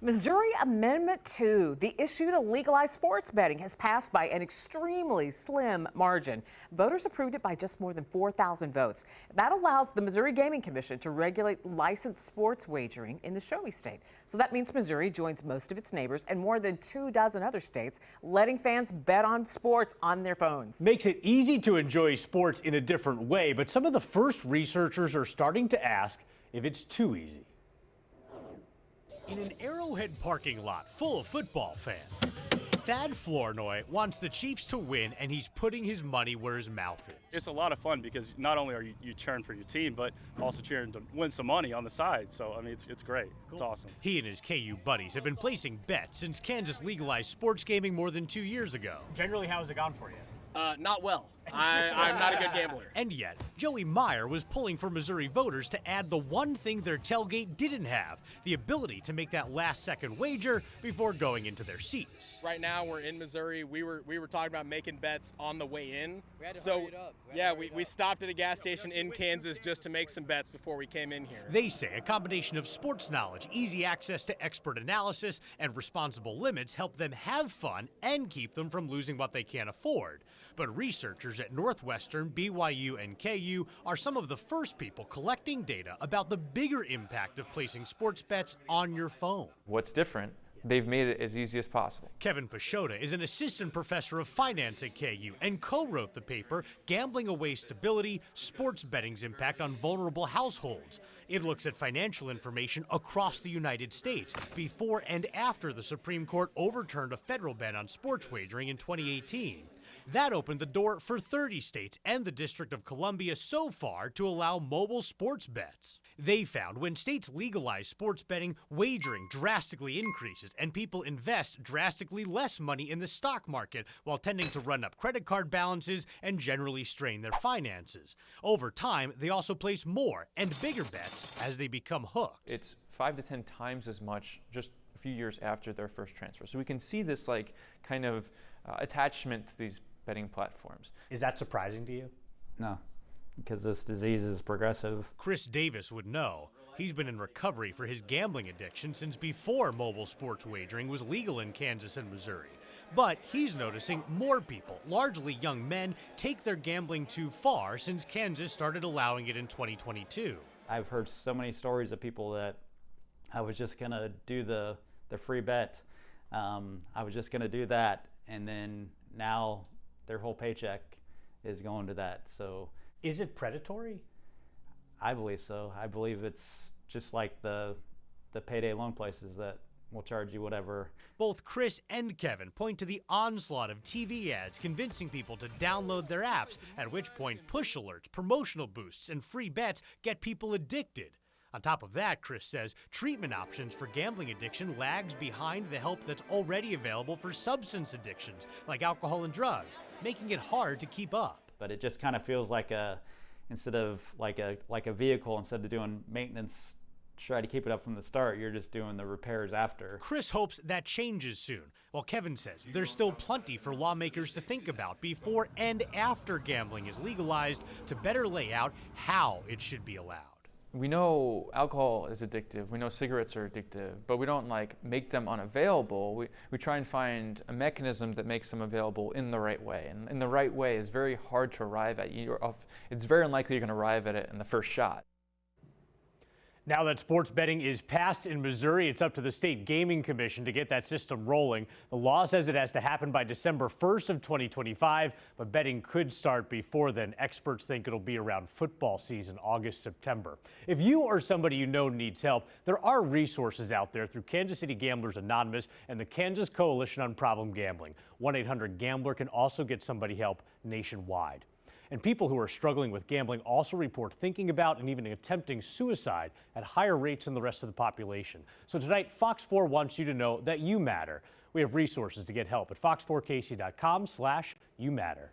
Missouri Amendment 2, the issue to legalize sports betting, has passed by an extremely slim margin. Voters approved it by just more than 4,000 votes. That allows the Missouri Gaming Commission to regulate licensed sports wagering in the show-me state. So that means Missouri joins most of its neighbors and more than 24 other states, letting fans bet on sports on their phones. Makes it easy to enjoy sports in a different way, but some of the first researchers are starting to ask if it's too easy. In an Arrowhead parking lot full of football fans, Thad Flournoy wants the Chiefs to win, and he's putting his money where his mouth is. It's a lot of fun because not only are you cheering for your team, but also cheering to win some money on the side. So, I mean, it's great. Cool. It's awesome. He and his KU buddies have been placing bets since Kansas legalized sports gaming more than 2 years ago. Generally, how has it gone for you? Not well. I'm not a good gambler. And yet, Joey Meyer was pulling for Missouri voters to add the one thing their tailgate didn't have, the ability to make that last-second wager before going into their seats. Right now, we're in Missouri. We were talking about making bets on the way in. We had to hurry it up. We stopped at a gas station in Kansas just to make some bets before we came in here. They say a combination of sports knowledge, easy access to expert analysis, and responsible limits help them have fun and keep them from losing what they can't afford. But researchers at Northwestern, BYU, and KU are some of the first people collecting data about the bigger impact of placing sports bets on your phone. What's different? They've made it as easy as possible. Kevin Pashota is an assistant professor of finance at KU and co-wrote the paper, Gambling Away Stability, Sports Betting's Impact on Vulnerable Households. It looks at financial information across the United States before and after the Supreme Court overturned a federal ban on sports wagering in 2018. That opened the door for 30 states and the District of Columbia so far to allow mobile sports bets. They found when states legalize sports betting, wagering drastically increases and people invest drastically less money in the stock market while tending to run up credit card balances and generally strain their finances. Over time, they also place more and bigger bets as they become hooked. It's 5 to 10 times as much just a few years after their first transfer. So we can see this kind of attachment to these betting platforms. Is that surprising to you? No, because this disease is progressive. Chris Davis would know. He's been in recovery for his gambling addiction since before mobile sports wagering was legal in Kansas and Missouri. But he's noticing more people, largely young men, take their gambling too far since Kansas started allowing it in 2022. I've heard so many stories of people that I was just gonna do the free bet. I was just gonna do that, and then now their whole paycheck is going to that. So is it predatory? I believe so. I believe it's just like the payday loan places that will charge you whatever. Both Chris and Kevin point to the onslaught of TV ads convincing people to download their apps, at which point push alerts, promotional boosts, and free bets get people addicted. On top of that, Chris says, treatment options for gambling addiction lags behind the help that's already available for substance addictions, like alcohol and drugs, making it hard to keep up. But it just kind of feels like instead of like a vehicle, instead of doing maintenance, try to keep it up from the start, you're just doing the repairs after. Chris hopes that changes soon, while Kevin says there's still plenty for lawmakers to think about before and after gambling is legalized to better lay out how it should be allowed. We know alcohol is addictive, we know cigarettes are addictive, but we don't make them unavailable. We try and find a mechanism that makes them available in the right way. And in the right way is very hard to arrive at. It's very unlikely you're going to arrive at it in the first shot. Now that sports betting is passed in Missouri, it's up to the State Gaming Commission to get that system rolling. The law says it has to happen by December 1st of 2025, but betting could start before then. Experts think it'll be around football season, August, September. If you or somebody you know needs help, there are resources out there through Kansas City Gamblers Anonymous and the Kansas Coalition on Problem Gambling. 1-800-GAMBLER can also get somebody help nationwide. And people who are struggling with gambling also report thinking about and even attempting suicide at higher rates than the rest of the population. So tonight, Fox 4 wants you to know that you matter. We have resources to get help at fox4kc.com/youmatter.